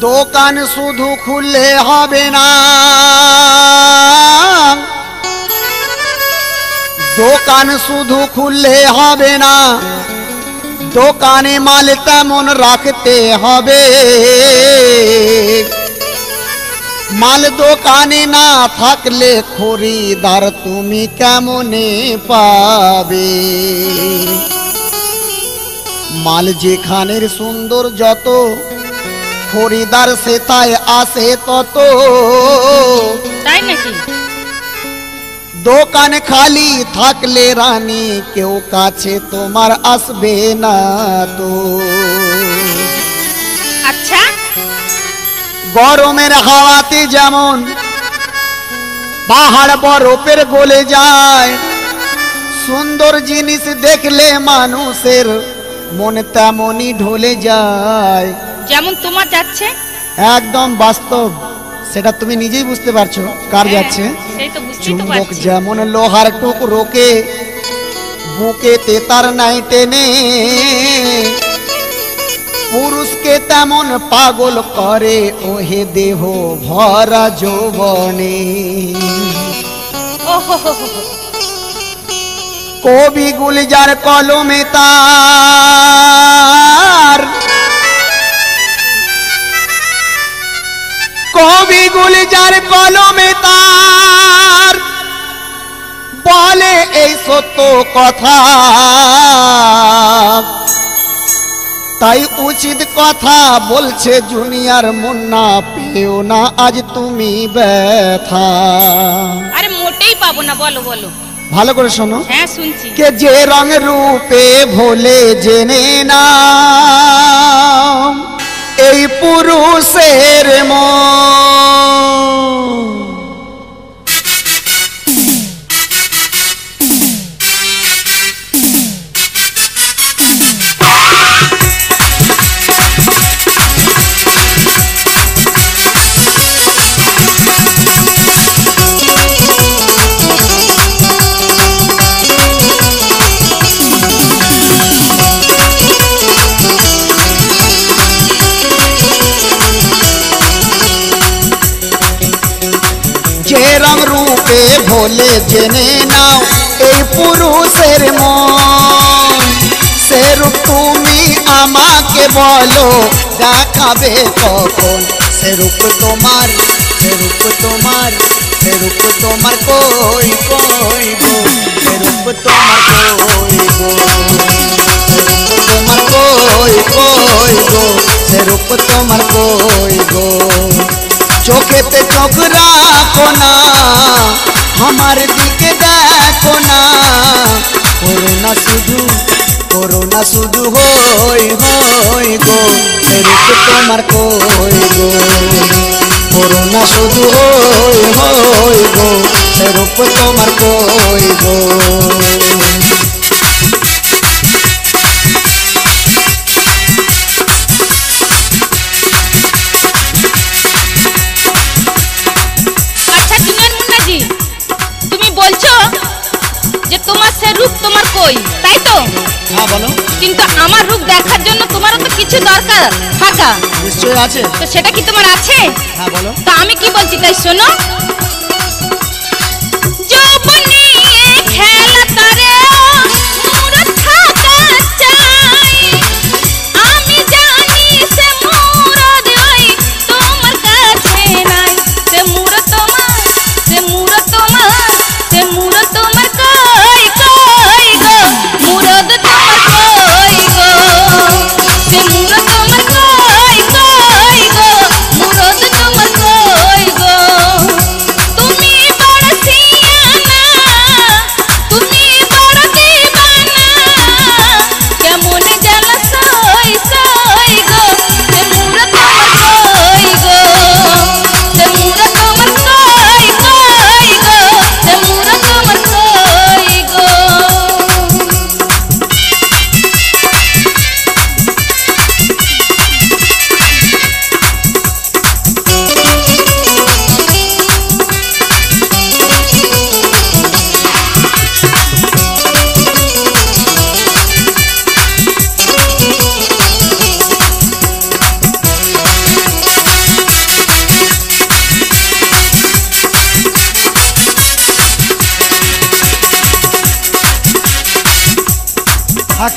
দোকান শুধু খুললে হবে না, দোকান শুধু খুললে হবে না, দোকানে মাল তেমন রাখতে হবে। মাল দোকানে না থাকলে খরিদার তুমি কেমনে পাবে? মাল যেখানের সুন্দর যত, খরিদার সে তাই আসে তত। তাই নাকি? দোকান খালি থাকলে রানী কেউ কাছে তোমার আসবে না তো। আচ্ছা, গরমের হাওয়াতে যেমন পাহাড় বরফের গলে যায়, সুন্দর জিনিস দেখলে মানুষের মন তেমনই ঢলে যায়। যেমন তোমার যাচ্ছে। একদম বাস্তব, সেটা তুমি নিজেই বুঝতে পারছো কার যাচ্ছে। চুম্বক যেমন লোহার টুকরোকে বুকেতে তার নাই টেনে, পুরুষকে তেমন পাগল করে ওহে দেহ ভরা যৌবনে। কবি গুলজার কলমে তার, কবি গুলজার কলমে তার বলে এই সত্য কথা। তাই উচিত কথা বলছে জুনিয়র মুন্না, পেও না আজ তুমি ব্যথা। আরে মোটেই পাবো না, বলো বলো ভালো করে শোনো। হ্যাঁ শুনছি। কে যে রং রূপে ভোলে জেনে না এই পুরুষের মন। যে রং রূপে ভোলে জেনে নাও এই পুরুষের মন, সে রূপ তুমি আমাকে বলো দেখাবে কখন? সে রূপ তোমার, সে রূপ তোমার, সে রূপ তোমার কই কই গো, সে রূপ তোমার কই গো, সে রূপ তোমার কই কই গো, সে রূপ তোমার কই গো। চোখেতে চোখ রাখো না, আমার দিকে দেখো না, করোনা শুধু, করোনা শুধু হই হই গো, সে রূপ তোমার কই গো, করোনা শুধু হই হই গো, সে রূপ তোমার কই গো। তোমার সে রূপ তোমার কই, তাই তো? হ্যাঁ বলো। কিন্তু আমার রূপ দেখার জন্য তোমারও তো কিছু দরকার থাকা। নিশ্চয়ই আছে। তো সেটা কি তোমার আছে? হ্যাঁ বলো। তা আমি কি বলছি তাই শোনো। যৌবনে খেলা তারে মুরত থাকা চাই, আমি জানি সে মুরত ওই তোমার কাছে নাই। সে মুরত তোমার, সে মুরত তোমার, সে মুরত তোমার কই কই গো, মুরত তোমার কই গো, সে মুরত তোমার কই কই গো, মুরত তোমার কই গো। তুমি বড় সিয়ানা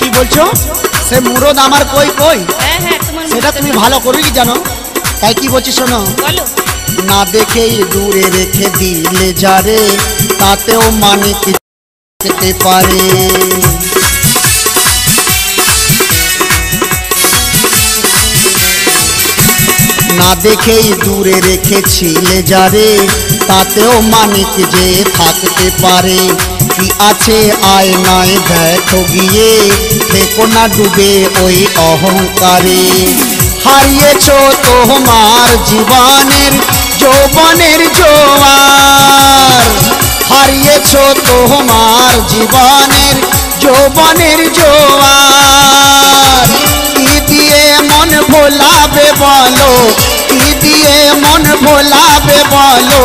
কি বলছো? সে মুরদ আমার কই কই, হ্যাঁ হ্যাঁ তোমার সেটা তুমি ভালো করে কি জানো। তাই কি বলছি শোনো, বলো। না দেখেই দূরে রেখে দিলে যারে, তাতেও মানে কি পেতে পারে। না দেখেই দূরে রেখেছিলে যারে, তাতেও মানিক যে থাকতে পারে। কি আছে আয়নায় দেখো গিয়ে, থেকো না ডুবে ওই অহংকারে। হারিয়েছো তোমার জীবনের যৌবনের জোয়ার, হারিয়েছো তোমার জীবনের যৌবনের জোয়ার। কি দিয়ে মন ভোলাবে বলো, কি দিয়ে মন ভোলাবে বলো,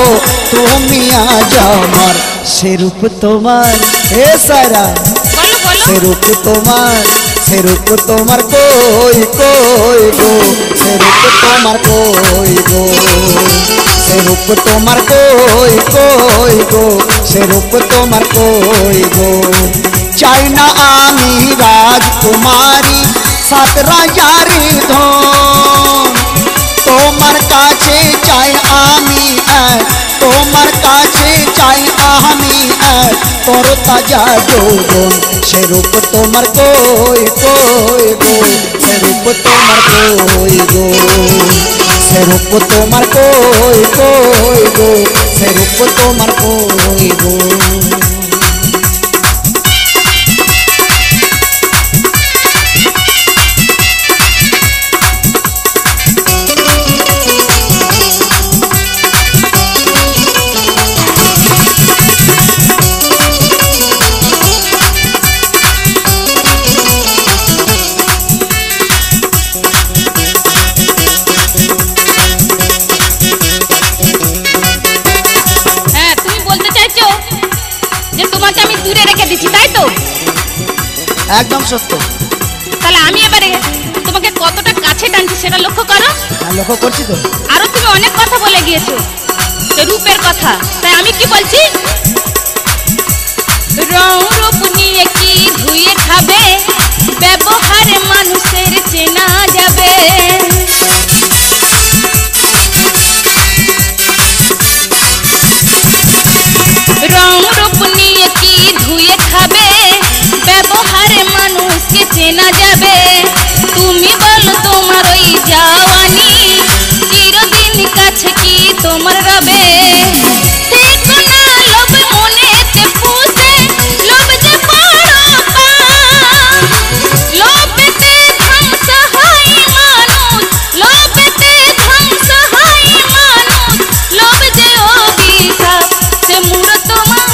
তুমি আজ আমার সেরূপ তোমার। হে সারা বলো বলো। সেরূপ তোমার, সেরূপ তোমার কই কই গো, সেরূপ তোমার কই গো, সেরূপ তোমার কই কই গো, সেরূপ তোমার কই গো। চাই না আমি রাজকুমারী সাত রাজারি ধন, তোমার কাছে চাই আমি তোমার কাছে চাই আমি তোর তাজা যৌবন। সেরূপ তোমার কই কই গো, সেরূপ তোমার কই গো, সেরূপ তোমার কই কই গো, সেরূপ তোমার কই গো। একদম সত্য। তাহলে আমি এবারে তোমাকে কতটা কাছে টানছি সেটা লক্ষ্য করো। লক্ষ্য করছি তো। আরো তুমি অনেক কথা বলে গিয়েছো রূপের কথা, তাই আমি কি বলছি, রং রূপ নিয়ে কি ধুয়ে খাবে, ব্যবহারে মানুষের চেনা যাবে। রং রূপ নিয়ে কি ধুয়ে খাবে, ব্যবহারে মানুষকে চেনা যাবে। তুমি বলো তোমার ওই জওয়ানি চিরদিন কাছে কি তোমার রবে। থেকো না লোভ মনেতে পুষে, লোভ যে বড় পাপ, লোভেতে ধ্বংস হয় মানুষ, লোভেতে ধ্বংস হয় মানুষ, লোভ যে অভিশাপ। সে মূঢ় তোমার,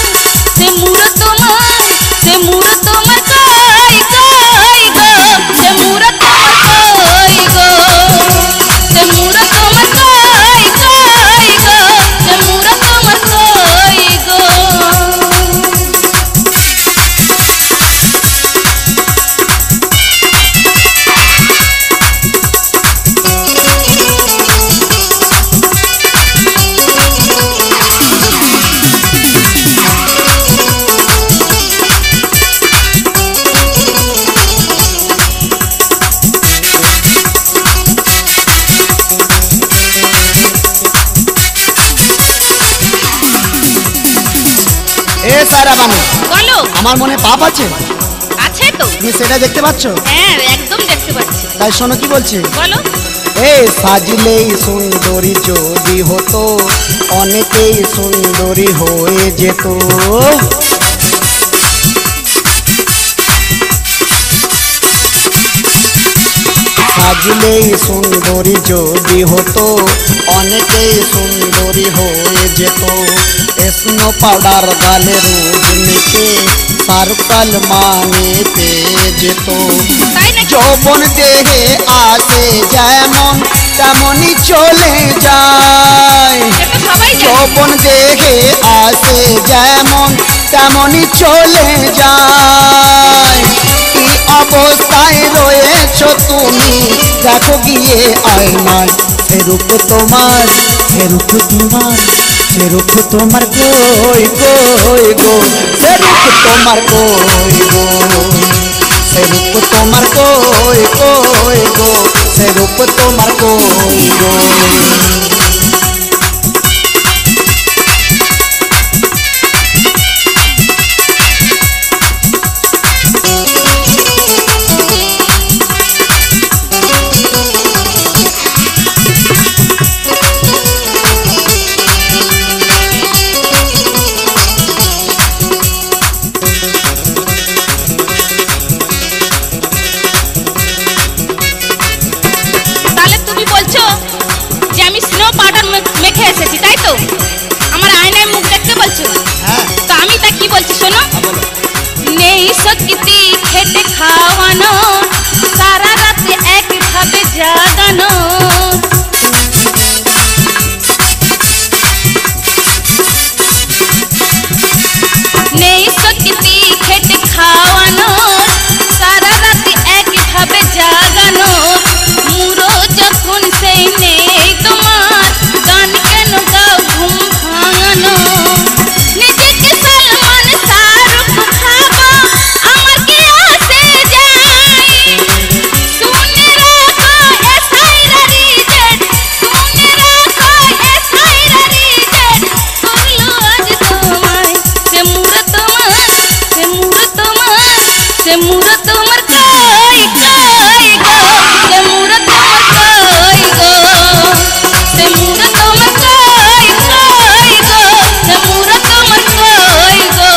সে মূঢ় তোমার, সে মূঢ় তোমার কই কই গো, সে মূঢ় তোমার কই গো, সে মূঢ় তোমার কই কই গো, সে মূঢ় তোমার কই গো। এ সারা বানু, বলো। আমার মনে পাপ আছে, আছে তো। তুমি সেটা দেখতে পাচ্ছ? হ্যাঁ একদম দেখতে পাচ্ছি। তাই শোনো কি বলছি। বলো। এ সাজলেই সুন্দরী যদি হতো, অনেকেই সুন্দরী হয়ে যেত। সাজলেই সুন্দরী যদি হতো, অনেকেই সুন্দরী হয়ে যেত। স্নো পাউডার গালে রোজ মেখে সারকাল মানে পেয়ে যেত। তাই নাকি? যৌবন দেহে আসে যেমন তেমনই চলে যায়। এটা সবাই জানে। যৌবন দেহে আসে যেমন তেমনই চলে যায়। কি অবস্থায় রয়েছ তুমি, দেখো গিয়ে আয়নায়। সেরূপ তোমার, সেরূপ তোমার, সেরূপ তোমার কই কই গো, সেরূপ তোমার কই গো, সে রূপ তোমার কই কই গো, সে রূপ তোমার কই গো। তাহলে তুমি বলছো যে আমি স্নো পাউডার মেখে এসেছি, তাই তো? আমার আয়নায় মুখ দেখতে বলছো? হ্যাঁ তো আমি তা কি বলছি শোনো। বলো। নেই শক্তি খেটে খাওয়ানো, সারা রাতে একভাবে জাগানো। নেই শক্তি খেটে খাওয়ানো, সারা রাতে একভাবে জাগানো। মুরো যখন সেই নেই তোমার, গান কেন গাও ঘুম ভাঙানো। নিজেকে সলমান শাহরুখ ভাবো, আমার কি আসে যায়। শুনে রাখো এ সাইরা রিজেট, শুনে রাখো এ সাইরা রিজেট। করলো আজ তোমায় সে মুরো তোমার, সে মুরো তোমার, সে মুরো তোমার কই কই গো, সে মুরো তোমার কই গো, সে মুরো তোমার কই কই গো, সে মুরো তোমার কই গো।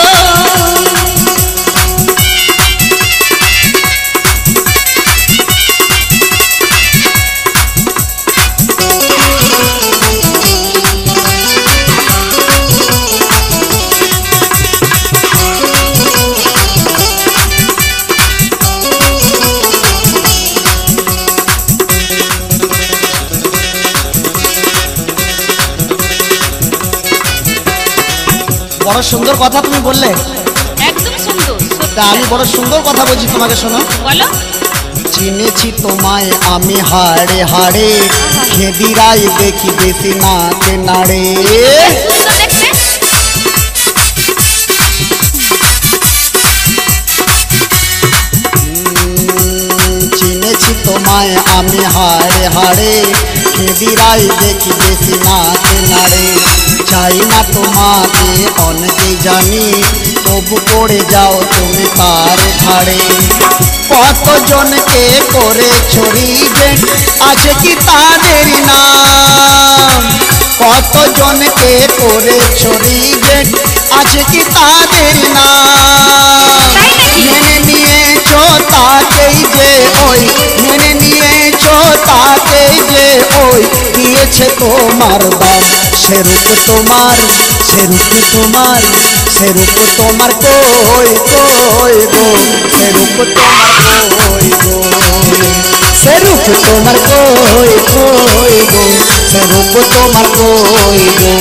বড় সুন্দর কথা তুমি বললে। একদম সুন্দর, সত্যি। তা আমি বড় সুন্দর কথা বলছি তোমাকে, শোনো। বলো। চিনেছি তোমায় আমি হাড়ে হাড়ে, খেদিরাই দেখি বেশি নাচে নাড়ে। সুন্দর দেখতে। চিনেছি তোমায় আমি হাড়ে হাড়ে, খেদিরাই দেখি বেশি নাচে নাড়ে। চাই না তোমাকে অনেকেই জানি, তবু পড়ে যাও তুমি তার ধারে। কতজনকে করে রিজেক্ট, আছে কি তাদের নাম? কতজনকে করে রিজেক্ট, আছে কি তাদের নাম? মেনে নিয়েছো তাকেই যে ওই, মেনে নিয়েছো তাকেই যে ওই দিয়েছে তোমার দাম। সে রূপ তোমার, সে রূপ তোমার, সে রূপ তোমার কই কই গো, সে রূপ তোমার কই গো, সে রূপ তোমার কই কই গো, সে রূপ তোমার কই গো।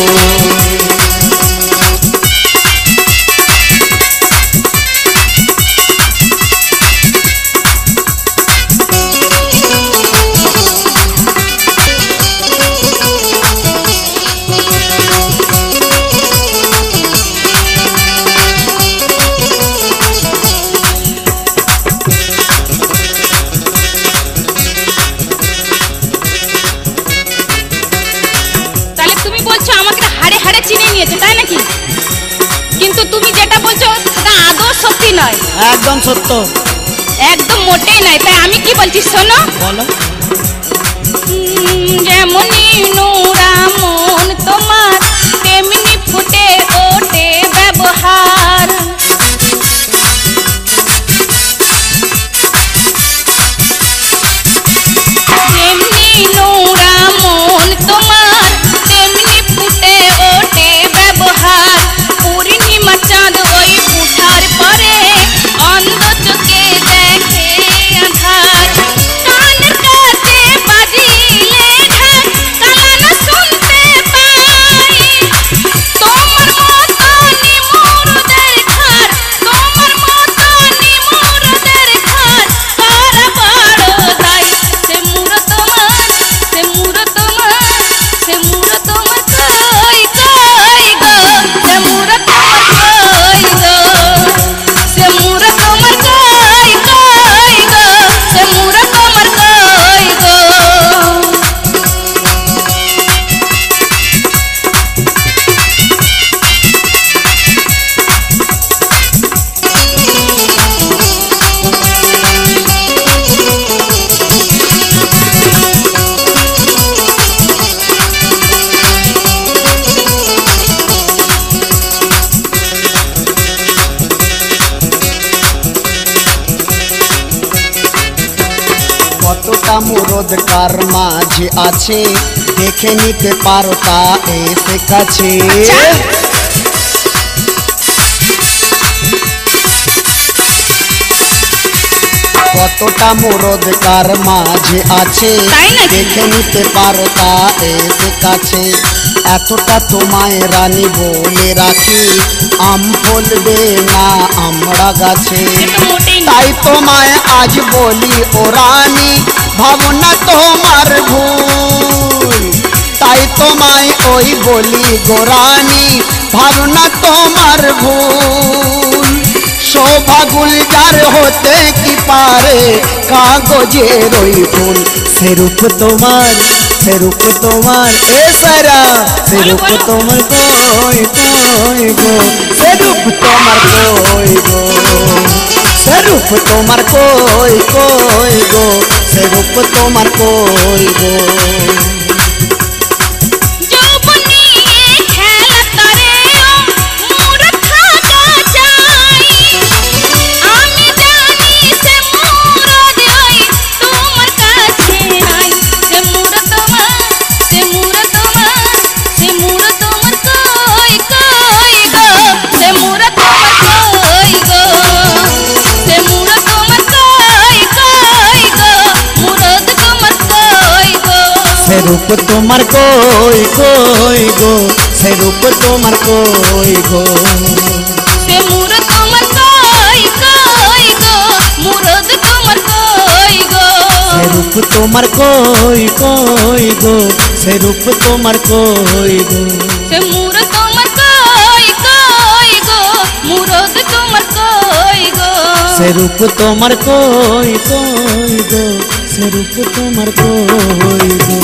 তাহলে তুমি বলছো আমাকে হাড়ে হাড়ে চিনে নিয়েছো, তাই নাকি? কিন্তু তুমি যেটা বলছো সেটা আদৌ সত্যি নয়। একদম সত্য। একদম মোটেই নয়। তাই আমি কি বলছি শোনো। বলো। যেমনি নোরা মন তোমার, তেমনি ফুটে ওঠে ব্যবহার। যেমনি নোরা মন তোমার, তেমনি ফুটে ওঠে ব্যবহার। পূর্ণিমা চাঁদ ওই উঠার পরে, অন্ধ চোখে দেখে আধার। কান কাছে বাজিলে ঢাক, মুরদ কার মাঝে আছে দেখে নিতে পারো তা এসে কাছে। কতটা মুরদ কার মাঝে আছে দেখে নিতে পারো তা এসে কাছে। এতটা তোমায় রানী বলে রাখি আম ফলবে না আমরা গাছে। তাই তোমায় আজ বলি ও রানী ভাবনা তোমার ভুল। তাই তোমায় ওই বলি গো রানী ভাবনা তোমার ভুল। শোভা গুলজার হতে কি পারে কাগজের ওই ফুল। সেরূপ তোমার এ সারা সেরূপ তোমার কই কই গো। সেরূপ তোমার কই গো। সেরূপ তোমার কই কই গো। সেরূপ তোমার কই গো। সেরূপ তোমার কই কই গো। সেরূপ তোমার কই গো। সে মুরদ তোমার কই কই গো। মুরদ তোমার কই গো। সেরূপ তোমার কই কই গো। সেরূপ তোমার কই গো। সে মুরদ তোমার কই কই গো। মুরদ তোমার কই গো। সেরূপ তোমার কই কই গো। সেরূপ তোমার কই গো।